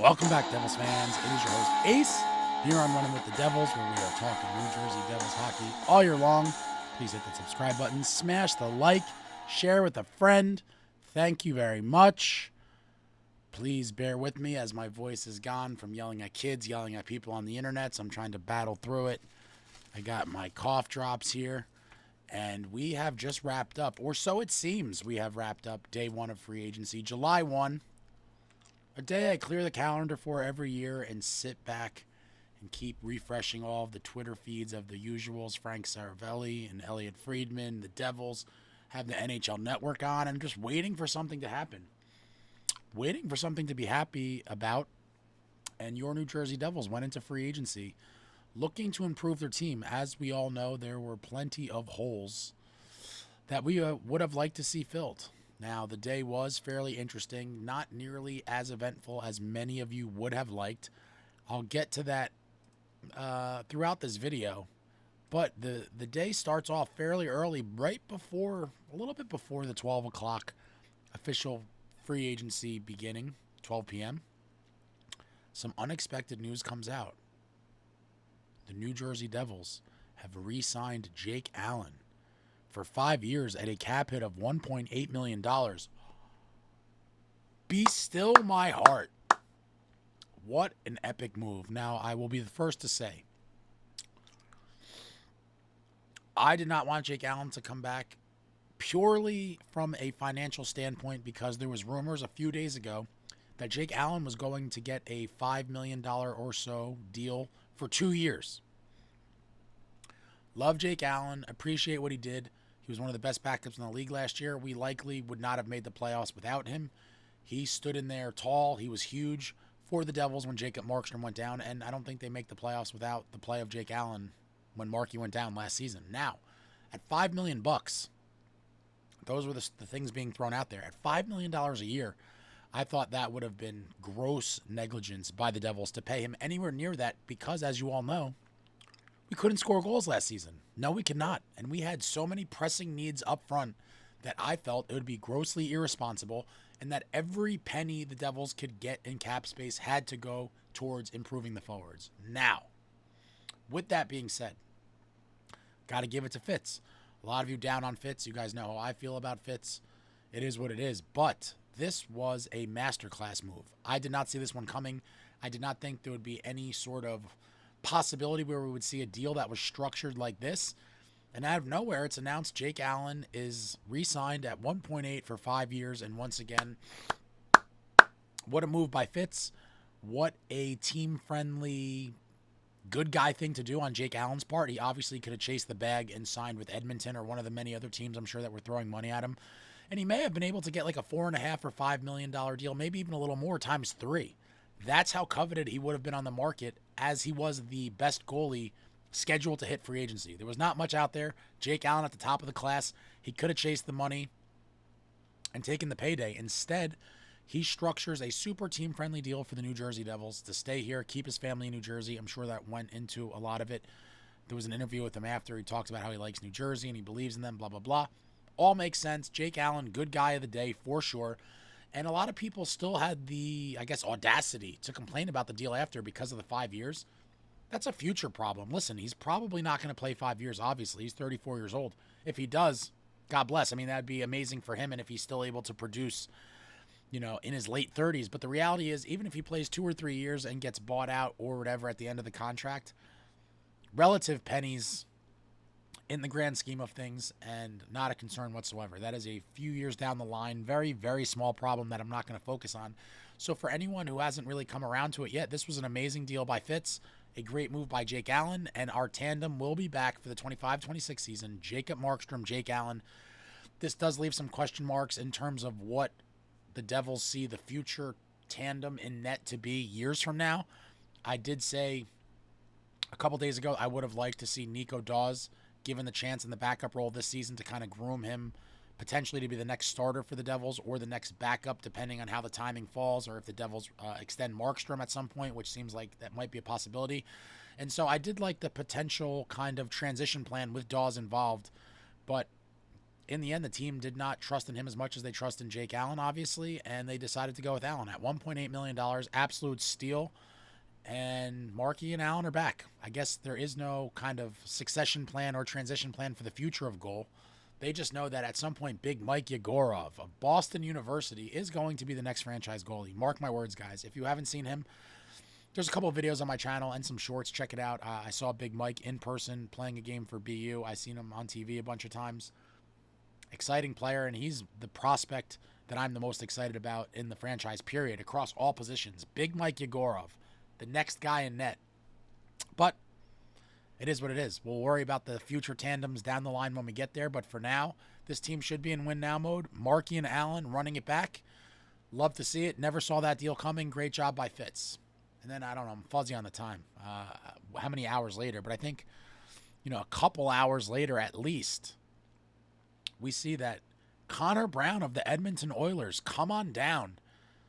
Welcome back, Devils fans. It is your host, Ace, here on Running with the Devils, where we are talking New Jersey Devils hockey all year long. Please hit that subscribe button, smash the like, share with a friend. Thank you very much. Please bear with me as my voice is gone from yelling at kids, yelling at people on the internet, so I'm trying to battle through it. I got my cough drops here, and we have just wrapped up, or so it seems we have wrapped up day one of free agency, July 1. A day I clear the calendar for every year and sit back and keep refreshing all of the Twitter feeds of the usuals, Frank Saravelli and Elliot Friedman, the Devils, have the NHL Network on, and just waiting for something to happen. Waiting for something to be happy about. And your New Jersey Devils went into free agency looking to improve their team. As we all know, there were plenty of holes that we would have liked to see filled. Now, the day was fairly interesting, not nearly as eventful as many of you would have liked. I'll get to that throughout this video. But the day starts off fairly early, right before, a little bit before the 12 o'clock official free agency beginning, 12 p.m. Some unexpected news comes out. The New Jersey Devils have re-signed Jake Allen for 5 years at a cap hit of $1.8 million. Be still my heart. What an epic move. Now, I will be the first to say, I did not want Jake Allen to come back purely from a financial standpoint because there was rumors a few days ago that Jake Allen was going to get a $5 million or so deal for 2 years. Love Jake Allen. Appreciate what he did. He was one of the best backups in the league last year. We likely would not have made the playoffs without him. He stood in there tall. He was huge for the Devils when Jacob Markstrom went down, and I don't think they make the playoffs without the play of Jake Allen when Markey went down last season. Now, at $5 million, those were the things being thrown out there. At $5 million a year, I thought that would have been gross negligence by the Devils to pay him anywhere near that because, as you all know, we couldn't score goals last season. No, we could not. And we had so many pressing needs up front that I felt it would be grossly irresponsible and that every penny the Devils could get in cap space had to go towards improving the forwards. Now, with that being said, got to give it to Fitz. A lot of you down on Fitz. You guys know how I feel about Fitz. It is what it is. But this was a masterclass move. I did not see this one coming. I did not think there would be any sort of possibility where we would see a deal that was structured like this. And out of nowhere, it's announced Jake Allen is re-signed at 1.8 for 5 years. And once again, what a move by Fitz. What a team-friendly, good guy thing to do on Jake Allen's part. He obviously could have chased the bag and signed with Edmonton or one of the many other teams I'm sure that were throwing money at him. And he may have been able to get like a $4.5 or $5 million deal, maybe even a little more times 3. That's how coveted he would have been on the market, as he was the best goalie scheduled to hit free agency. There was not much out there. Jake Allen at the top of the class. He could have chased the money and taken the payday. Instead, he structures a super team-friendly deal for the New Jersey Devils to stay here, keep his family in New Jersey. I'm sure that went into a lot of it. There was an interview with him after. He talked about how he likes New Jersey and he believes in them, blah, blah, blah. All makes sense. Jake Allen, good guy of the day for sure. And a lot of people still had the, I guess, audacity to complain about the deal after because of the 5 years. That's a future problem. Listen, he's probably not going to play 5 years, obviously. He's 34 years old. If he does, God bless. I mean, that'd be amazing for him, and if he's still able to produce, in his late 30s. But the reality is, even if he plays 2 or 3 years and gets bought out or whatever at the end of the contract, relative pennies in the grand scheme of things, and not a concern whatsoever. That is a few years down the line, very, very small problem that I'm not going to focus on. So for anyone who hasn't really come around to it yet, this was an amazing deal by Fitz, a great move by Jake Allen, and our tandem will be back for the 25-26 season. Jacob Markstrom, Jake Allen. This does leave some question marks in terms of what the Devils see the future tandem in net to be years from now. I did say a couple days ago I would have liked to see Nico Daws given the chance in the backup role this season to kind of groom him potentially to be the next starter for the Devils or the next backup, depending on how the timing falls, or if the Devils extend Markstrom at some point, which seems like that might be a possibility. And so I did like the potential kind of transition plan with Dawes involved, but in the end, the team did not trust in him as much as they trust in Jake Allen, obviously, and they decided to go with Allen at $1.8 million, absolute steal. And Markey and Allen are back. I guess there is no kind of succession plan or transition plan for the future of goal. They just know that at some point, Big Mike Yegorov of Boston University is going to be the next franchise goalie. Mark my words, guys. If you haven't seen him, there's a couple of videos on my channel and some shorts. Check it out. I saw Big Mike in person playing a game for BU. I've seen him on TV a bunch of times. Exciting player, and he's the prospect that I'm the most excited about in the franchise, period, across all positions. Big Mike Yegorov, the next guy in net. But it is what it is. We'll worry about the future tandems down the line when we get there. But for now, this team should be in win-now mode. Markey and Allen running it back. Love to see it. Never saw that deal coming. Great job by Fitz. And then, I don't know, I'm fuzzy on the time. How many hours later? But I think, a couple hours later at least, we see that Connor Brown of the Edmonton Oilers, come on down,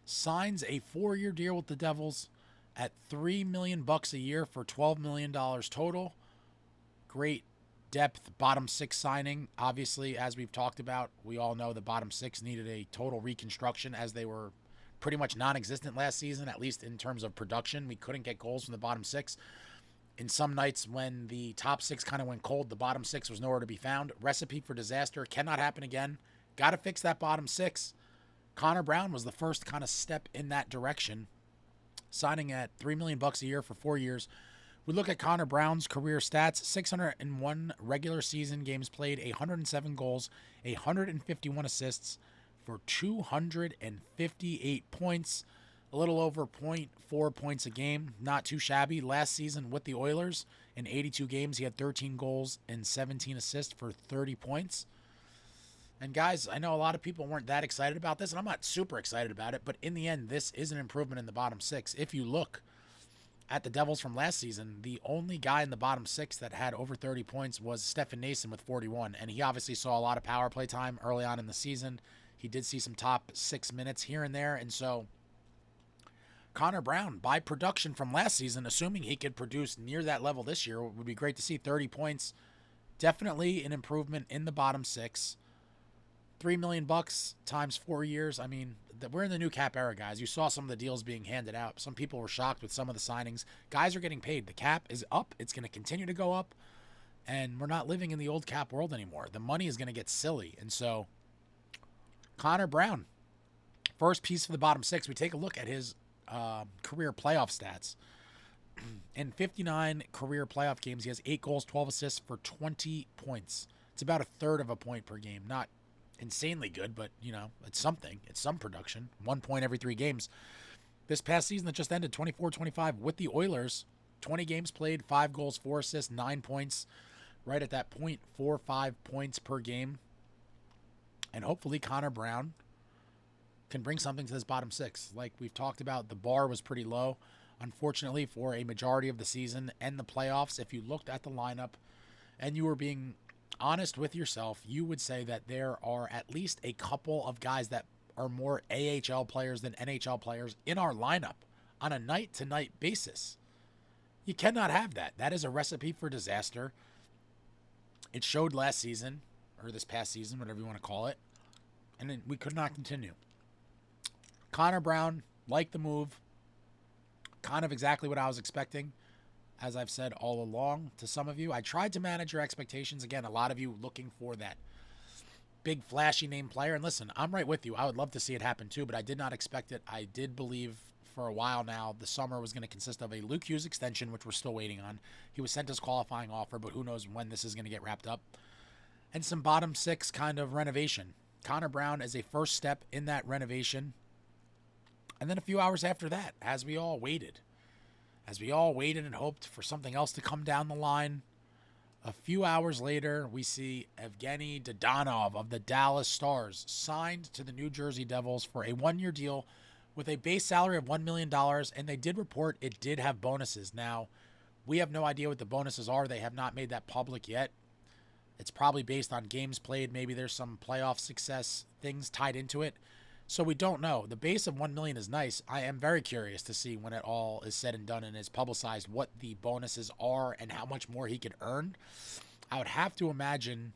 signs a 4-year deal with the Devils at $3 million a year for $12 million total. Great depth bottom six signing. Obviously, as we've talked about, we all know the bottom six needed a total reconstruction as they were pretty much non-existent last season, at least in terms of production. We couldn't get goals from the bottom six. In some nights when the top six kind of went cold, the bottom six was nowhere to be found. Recipe for disaster. Cannot happen again. Got to fix that bottom six. Connor Brown was the first kind of step in that direction, signing at $3 million a year for 4 years. We look at Connor Brown's career stats: 601 regular season games played, 107 goals, 151 assists for 258 points, a little over 0.4 points a game. Not too shabby. Last season with the Oilers, in 82 games, he had 13 goals and 17 assists for 30 points. And guys, I know a lot of people weren't that excited about this, and I'm not super excited about it, but in the end, this is an improvement in the bottom six. If you look at the Devils from last season, the only guy in the bottom six that had over 30 points was Stefan Nason with 41, and he obviously saw a lot of power play time early on in the season. He did see some top 6 minutes here and there, and so Connor Brown, by production from last season, assuming he could produce near that level this year, would be great to see. 30 points, definitely an improvement in the bottom six. $3 million times 4 years. I mean, we're in the new cap era, guys. You saw some of the deals being handed out. Some people were shocked with some of the signings. Guys are getting paid. The cap is up. It's going to continue to go up. And we're not living in the old cap world anymore. The money is going to get silly. And so, Connor Brown, first piece for the bottom six. We take a look at his career playoff stats. In 59 career playoff games, he has 8 goals, 12 assists for 20 points. It's about a third of a point per game. Not insanely good, but it's something. It's some production. 1 point every 3 games. This past season that just ended, 24-25 with the Oilers, 20 games played, 5 goals, 4 assists, 9 points, right at that 0.45 points per game. And hopefully Connor Brown can bring something to this bottom six. Like we've talked about, the bar was pretty low, unfortunately, for a majority of the season and the playoffs. If you looked at the lineup and you were being honest with yourself, you would say that there are at least a couple of guys that are more AHL players than NHL players in our lineup on a night-to-night basis. You cannot have that. That is a recipe for disaster. It showed last season, or this past season, whatever you want to call it, and we could not continue. Connor Brown, like the move, kind of exactly what I was expecting. As I've said all along to some of you, I tried to manage your expectations. Again, a lot of you looking for that big flashy name player. And listen, I'm right with you. I would love to see it happen too, but I did not expect it. I did believe for a while now the summer was going to consist of a Luke Hughes extension, which we're still waiting on. He was sent his qualifying offer, but who knows when this is going to get wrapped up. And some bottom six kind of renovation. Connor Brown is a first step in that renovation. And then a few hours after that, as we all waited and hoped for something else to come down the line, a few hours later, we see Evgenii Dadonov of the Dallas Stars signed to the New Jersey Devils for a 1-year deal with a base salary of $1 million, and they did report it did have bonuses. Now, we have no idea what the bonuses are. They have not made that public yet. It's probably based on games played. Maybe there's some playoff success things tied into it. So we don't know. The base of $1 million is nice. I am very curious to see when it all is said and done and is publicized what the bonuses are and how much more he could earn. I would have to imagine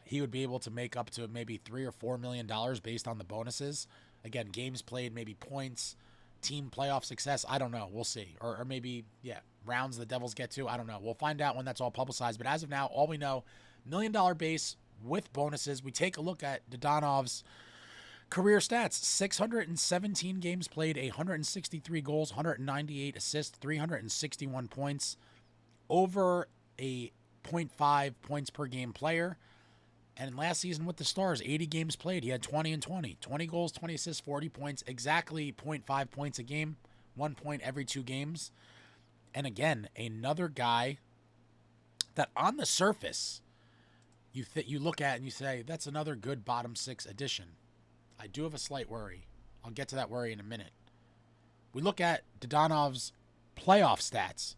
he would be able to make up to maybe $3 or $4 million based on the bonuses. Again, games played, maybe points, team playoff success. I don't know. We'll see. Or maybe, rounds the Devils get to. I don't know. We'll find out when that's all publicized. But as of now, all we know, $1 million base with bonuses. We take a look at Dadonov's career stats: 617 games played, 163 goals, 198 assists, 361 points, over a .5 points per game player. And last season with the Stars, 80 games played, he had 20 and 20. 20 goals, 20 assists, 40 points, exactly .5 points a game, 1 point every 2 games. And again, another guy that on the surface, you look at and you say, that's another good bottom 6 addition. I do have a slight worry. I'll get to that worry in a minute. We look at Dadonov's playoff stats.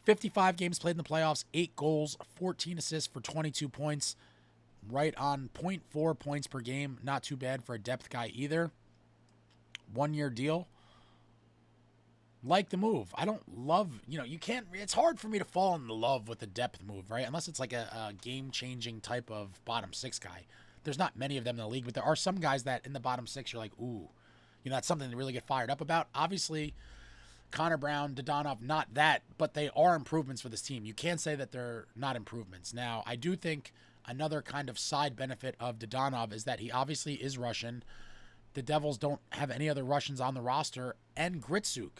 55 games played in the playoffs, 8 goals, 14 assists for 22 points. Right on .4 points per game. Not too bad for a depth guy either. 1-year deal. Like the move. I don't love, you can't, it's hard for me to fall in love with the depth move, right? Unless it's like a game-changing type of bottom 6 guy. There's not many of them in the league, but there are some guys that in the bottom 6 you're like, ooh, that's something to really get fired up about. Obviously, connorbrown, Dadonov, not that, but they are improvements for this team. You can't say that they're not improvements. Now, I do think another kind of side benefit of Dadonov is that he obviously is Russian. The Devils don't have any other Russians on the roster. And Gritsuk,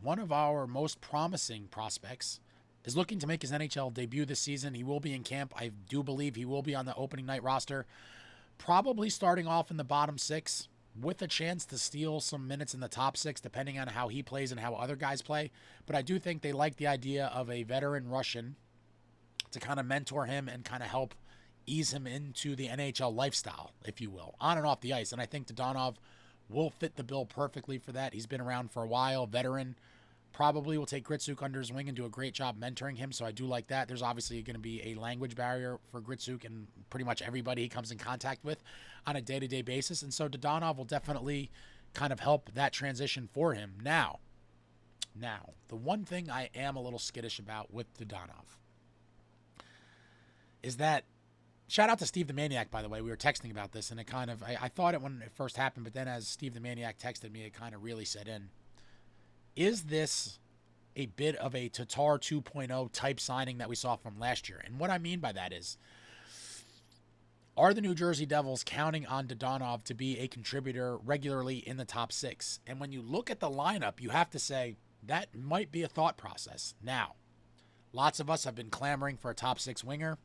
one of our most promising prospects, is looking to make his NHL debut this season. He will be in camp. I do believe he will be on the opening night roster. Probably starting off in the bottom 6 with a chance to steal some minutes in the top 6 depending on how he plays and how other guys play. But I do think they like the idea of a veteran Russian to kind of mentor him and kind of help ease him into the NHL lifestyle, if you will, on and off the ice. And I think Dadonov will fit the bill perfectly for that. He's been around for a while, veteran. Probably will take Gritsuk under his wing and do a great job mentoring him, so I do like that. There's obviously going to be a language barrier for Gritsuk and pretty much everybody he comes in contact with on a day-to-day basis, and so Dadonov will definitely kind of help that transition for him. Now, the one thing I am a little skittish about with Dadonov is that, shout out to Steve the Maniac, by the way. We were texting about this, and it kind of, I thought it when it first happened, but then as Steve the Maniac texted me, it kind of really set in. Is this a bit of a Tatar 2.0 type signing that we saw from last year? And what I mean by that is, are the New Jersey Devils counting on Dadonov to be a contributor regularly in the top 6? And when you look at the lineup, you have to say that might be a thought process. Now, lots of us have been clamoring for a top 6 winger.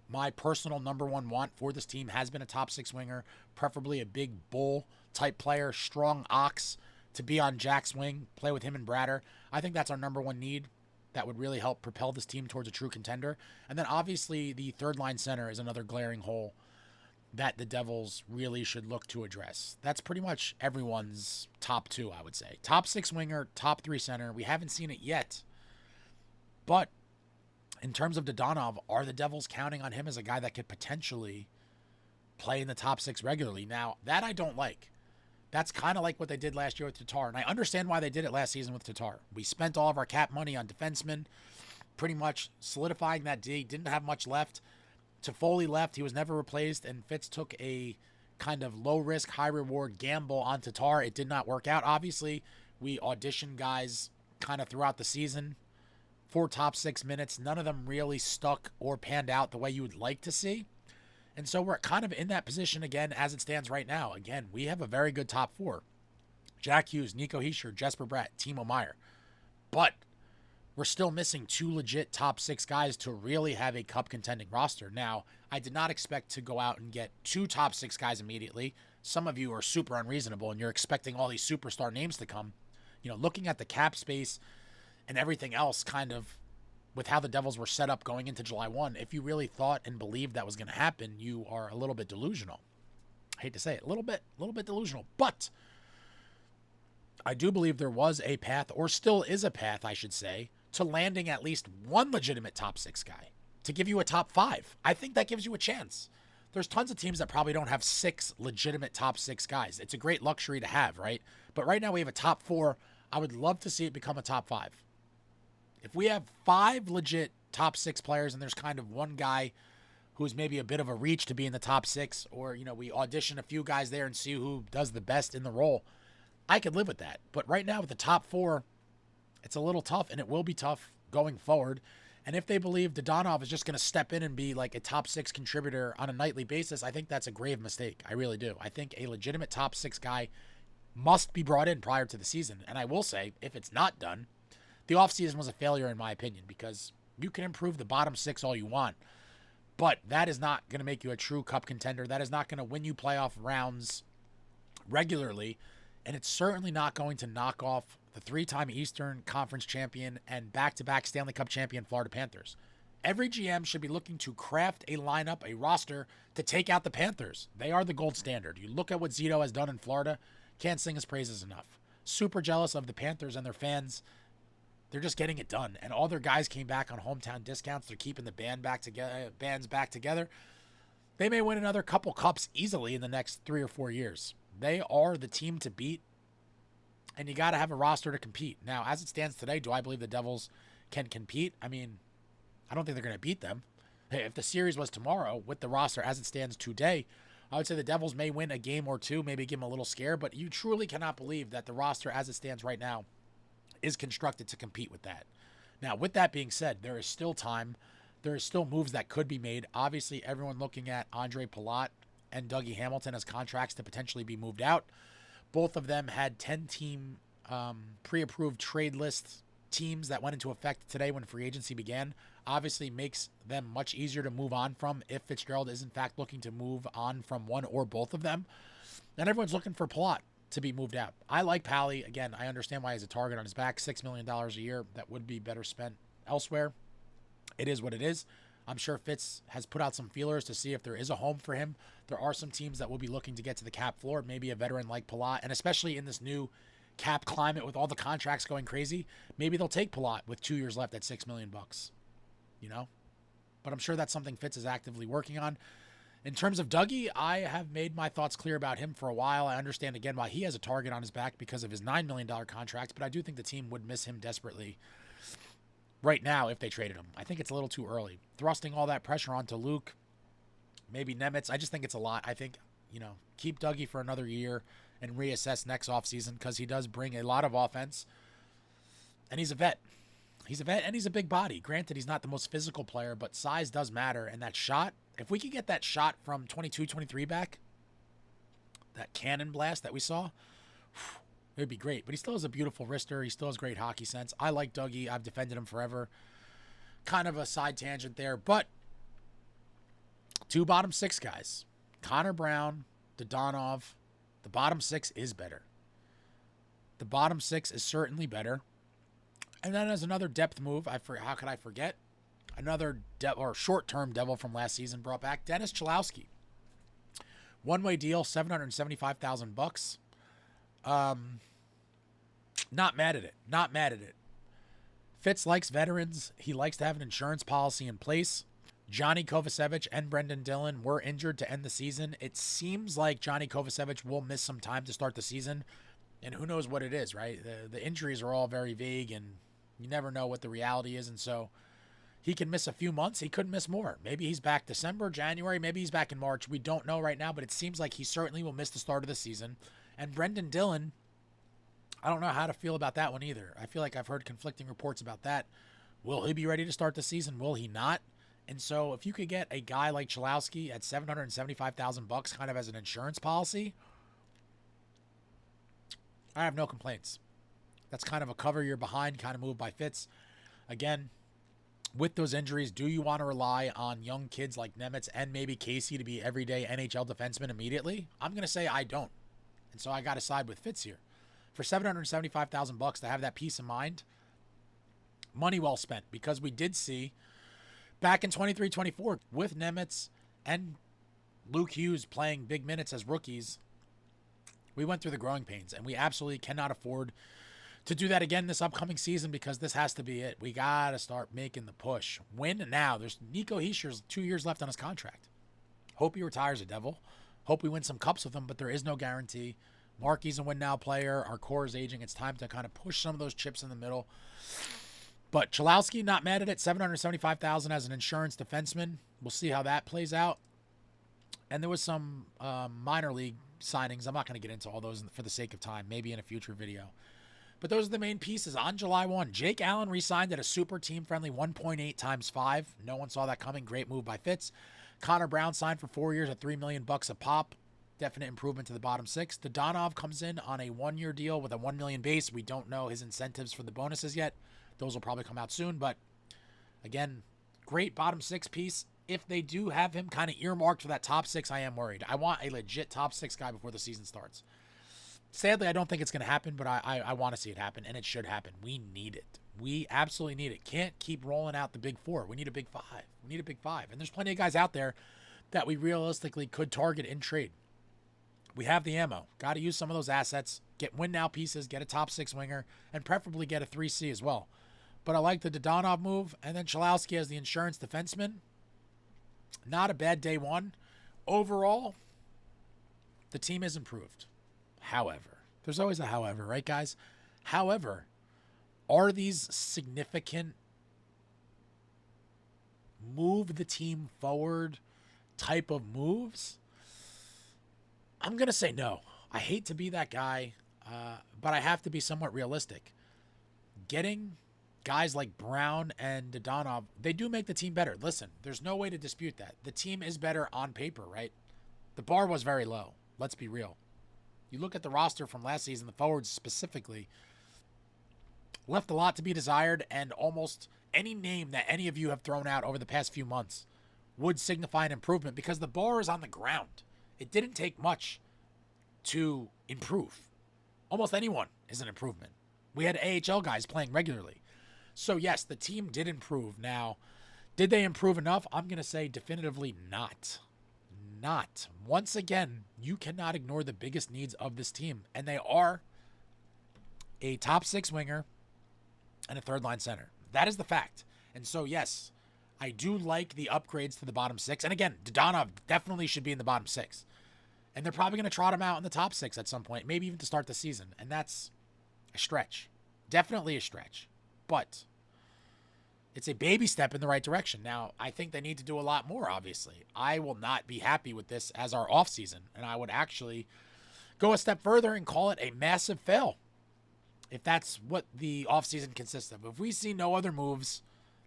My personal number one want for this team has been a top 6 winger, preferably a big bull type player, strong ox, to be on Jack's wing, play with him and Bratter. I think that's our number one need. That would really help propel this team towards a true contender. And then obviously the third line center is another glaring hole that the Devils really should look to address. That's pretty much everyone's top 2, I would say. Top 6 winger, top 3 center. We haven't seen it yet. But in terms of Dadonov, are the Devils counting on him as a guy that could potentially play in the top 6 regularly? Now, that I don't like. That's kind of like what they did last year with Tatar. And I understand why they did it last season with Tatar. We spent all of our cap money on defensemen, pretty much solidifying that D. Didn't have much left. Toffoli left. He was never replaced. And Fitz took a kind of low-risk, high-reward gamble on Tatar. It did not work out. Obviously, we auditioned guys kind of throughout the season for top 6 minutes. None of them really stuck or panned out the way you would like to see. And so we're kind of in that position again as it stands right now. Again, we have a very good top 4. Jack Hughes, Nico Hischier, Jesper Bratt, Timo Meier. But we're still missing 2 legit top 6 guys to really have a cup contending roster. Now, I did not expect to go out and get 2 top 6 guys immediately. Some of you are super unreasonable and you're expecting all these superstar names to come. Looking at the cap space and everything else kind of with how the Devils were set up going into July 1, if you really thought and believed that was going to happen, you are a little bit delusional. I hate to say it, a little bit delusional. But I do believe there was a path, or still is a path, I should say, to landing at least one legitimate top 6 guy to give you a top 5. I think that gives you a chance. There's tons of teams that probably don't have 6 legitimate top 6 guys. It's a great luxury to have, right? But right now we have a top 4. I would love to see it become a top 5. If we have 5 legit top 6 players and there's kind of one guy who's maybe a bit of a reach to be in the top 6, or, we audition a few guys there and see who does the best in the role, I could live with that. But right now with the top 4, it's a little tough, and it will be tough going forward. And if they believe Dadonov is just going to step in and be like a top 6 contributor on a nightly basis, I think that's a grave mistake. I really do. I think a legitimate top 6 guy must be brought in prior to the season. And I will say, if it's not done, the offseason was a failure in my opinion, because you can improve the bottom 6 all you want, but that is not going to make you a true cup contender. That is not going to win you playoff rounds regularly. And it's certainly not going to knock off the 3-time Eastern Conference champion and back-to-back Stanley Cup champion Florida Panthers. Every GM should be looking to craft a lineup, a roster, to take out the Panthers. They are the gold standard. You look at what Zito has done in Florida, can't sing his praises enough. Super jealous of the Panthers and their fans. They're just getting it done. And all their guys came back on hometown discounts. They're keeping the bands back together. They may win another couple cups easily in the next 3 or 4 years. They are the team to beat, and you got to have a roster to compete. Now, as it stands today, do I believe the Devils can compete? I mean, I don't think they're going to beat them. Hey, if the series was tomorrow with the roster as it stands today, I would say the Devils may win a game or two, maybe give them a little scare, but you truly cannot believe that the roster as it stands right now is constructed to compete with that. Now, with that being said, there is still time. There is still moves that could be made. Obviously, everyone looking at Andre Palat and Dougie Hamilton as contracts to potentially be moved out. Both of them had 10-team pre-approved trade list teams that went into effect today when free agency began. Obviously makes them much easier to move on from if Fitzgerald is in fact looking to move on from one or both of them. And everyone's looking for Palat to be moved out. I like Pally. Again, I understand why he's a target on his back. $6 million a year. That would be better spent elsewhere. It is what it is. I'm sure Fitz has put out some feelers to see if there is a home for him. There are some teams that will be looking to get to the cap floor, maybe a veteran like Palat, and especially in this new cap climate with all the contracts going crazy, maybe they'll take Palat with 2 years left at $6 million, But I'm sure that's something Fitz is actively working on. In terms of Dougie, I have made my thoughts clear about him for a while. I understand, again, why he has a target on his back because of his $9 million contract, but I do think the team would miss him desperately right now if they traded him. I think it's a little too early. Thrusting all that pressure onto Luke, maybe Nemitz, I just think it's a lot. I think, keep Dougie for another year and reassess next offseason because he does bring a lot of offense. And he's a vet. He's a vet and he's a big body. Granted, he's not the most physical player, but size does matter. And that shot, if we could get that shot from 22-23 back, that cannon blast that we saw, it would be great. But he still has a beautiful wrister. He still has great hockey sense. I like Dougie. I've defended him forever. Kind of a side tangent there. But 2 bottom 6 guys. Connorbrown, Dadonov. The bottom 6 is better. The bottom 6 is certainly better. And then as another depth move, how could I forget? Another short-term Devil from last season brought back Dennis Cholowski. One-way deal, $775,000. Not mad at it. Not mad at it. Fitz likes veterans. He likes to have an insurance policy in place. Johnny Kovacevic and Brendan Dillon were injured to end the season. It seems like Johnny Kovacevic will miss some time to start the season. And who knows what it is, right? The injuries are all very vague, and you never know what the reality is. And so he can miss a few months. He could miss more. Maybe he's back December, January. Maybe he's back in March. We don't know right now, but it seems like he certainly will miss the start of the season. And Brendan Dillon, I don't know how to feel about that one either. I feel like I've heard conflicting reports about that. Will he be ready to start the season? Will he not? And so if you could get a guy like Cholowski at $775,000 kind of as an insurance policy, I have no complaints. That's kind of a cover you're behind kind of move by Fitz. Again, with those injuries, do you want to rely on young kids like Nemitz and maybe Casey to be everyday NHL defensemen immediately? I'm going to say I don't. And so I got to side with Fitz here. For $775,000 to have that peace of mind, money well spent, because we did see back in 23-24 with Nemitz and Luke Hughes playing big minutes as rookies, we went through the growing pains, and we absolutely cannot afford to do that again this upcoming season because this has to be it. We got to start making the push. Win now. There's Nico Hischier's 2 years left on his contract. Hope he retires a Devil. Hope we win some cups with him, but there is no guarantee. Markey's a win-now player. Our core is aging. It's time to kind of push some of those chips in the middle. But Cholowski, not mad at it. $775,000 as an insurance defenseman. We'll see how that plays out. And there was some minor league signings. I'm not going to get into all those for the sake of time, maybe in a future video. But those are the main pieces. On July 1, Jake Allen re-signed at a super team-friendly 1.8 times 5. No one saw that coming. Great move by Fitz. Connorbrown signed for 4 years at $3 million a pop. Definite improvement to the bottom six. Dadonov comes in on a 1-year deal with a $1 million base. We don't know his incentives for the bonuses yet. Those will probably come out soon. But again, great bottom six piece. If they do have him kind of earmarked for that top six, I am worried. I want a legit top six guy before the season starts. Sadly, I don't think it's going to happen, but I want to see it happen, and it should happen. We need it. We absolutely need it. Can't keep rolling out the big four. We need a big five. We need a big five. And there's plenty of guys out there that we realistically could target in trade. We have the ammo. Got to use some of those assets. Get win now pieces, get a top six winger, and preferably get a 3C as well. But I like the Dadonov move, and then Cholowski as the insurance defenseman. Not a bad day one. Overall, the team is improved. However, there's always a however, right, guys? However, are these significant move the team forward type of moves? I'm going to say no. I hate to be that guy, but I have to be somewhat realistic. Getting guys like Brown and Dadonov, they do make the team better. Listen, there's no way to dispute that. The team is better on paper, right? The bar was very low. Let's be real. You look at the roster from last season, the forwards specifically, left a lot to be desired, and almost any name that any of you have thrown out over the past few months would signify an improvement because the bar is on the ground. It didn't take much to improve. Almost anyone is an improvement. We had AHL guys playing regularly. So yes, the team did improve. Now, did they improve enough? I'm going to say definitively not. Not. Once again, you cannot ignore the biggest needs of this team, and they are a top six winger and a third line center. That is the fact. And so, yes, I do like the upgrades to the bottom six. And again, Dadonov definitely should be in the bottom six. And they're probably going to trot him out in the top six at some point, maybe even to start the season. And that's a stretch. Definitely a stretch. But it's a baby step in the right direction. Now, I think they need to do a lot more, obviously. I will not be happy with this as our offseason, and I would actually go a step further and call it a massive fail, if that's what the offseason consists of. If we see no other moves,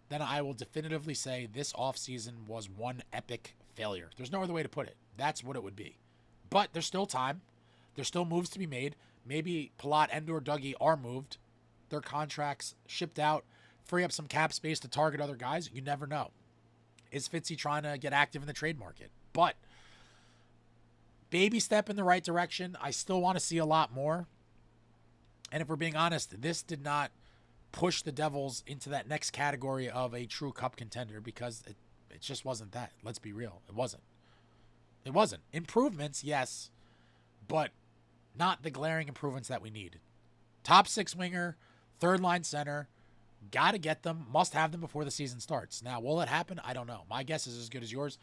then I will definitively say this offseason was one epic failure. There's no other way to put it. That's what it would be. But there's still time. There's still moves to be made. Maybe Palat and/or Dougie are moved. Their contracts shipped out. Free up some cap space to target other guys. You never know. Is Fitzy trying to get active in the trade market? But baby step in the right direction. I still want to see a lot more. And if we're being honest, this did not push the Devils into that next category of a true cup contender because it just wasn't that. Let's be real. It wasn't. It wasn't. Improvements, yes, but not the glaring improvements that we need. Top six winger, third line center. Got to get them. Must have them before the season starts. Now, will it happen? I don't know. My guess is as good as yours.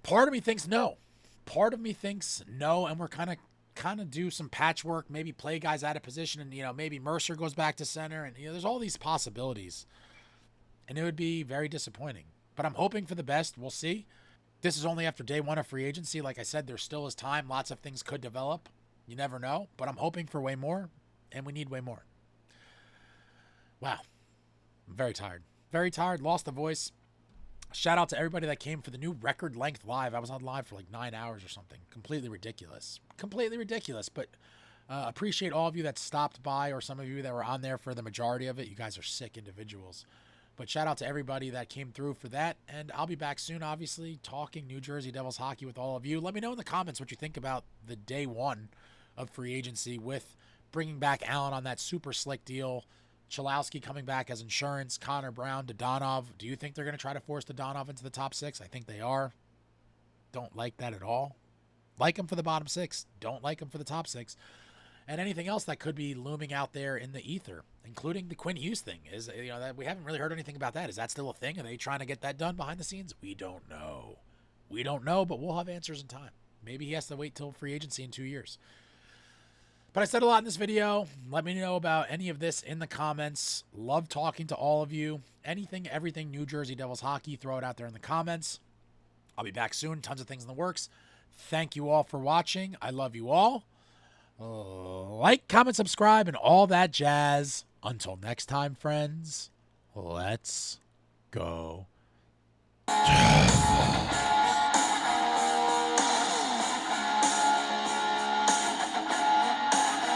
Part of me thinks no. Part of me thinks no, and we're kind of do some patchwork, maybe play guys out of position, and, maybe Mercer goes back to center, and, there's all these possibilities. And it would be very disappointing. But I'm hoping for the best. We'll see. This is only after day one of free agency. Like I said, there still is time. Lots of things could develop. You never know. But I'm hoping for way more, and we need way more. Wow. I'm very tired. Very tired. Lost the voice. Shout out to everybody that came for the new record length live. I was on live for like 9 hours or something. Completely ridiculous. Completely ridiculous. But appreciate all of you that stopped by, or some of you that were on there for the majority of it. You guys are sick individuals. But shout out to everybody that came through for that. And I'll be back soon, obviously, talking New Jersey Devils hockey with all of you. Let me know in the comments what you think about the day one of free agency with bringing back Allen on that super slick deal. Cholowski coming back as insurance, Connorbrown, Dadonov. Do you think they're going to try to force Dadonov into the top six? I think they are. Don't like that at all. Like him for the bottom six. Don't like him for the top six. And anything else that could be looming out there in the ether, including the Quinn Hughes thing. That we haven't really heard anything about that. Is that still a thing? Are they trying to get that done behind the scenes? We don't know. But we'll have answers in time. Maybe he has to wait till free agency in 2 years. But I said a lot in this video. Let me know about any of this in the comments. Love talking to all of you. Anything, everything New Jersey Devils hockey, throw it out there in the comments. I'll be back soon. Tons of things in the works. Thank you all for watching. I love you all. Like, comment, subscribe, and all that jazz. Until next time, friends, let's go.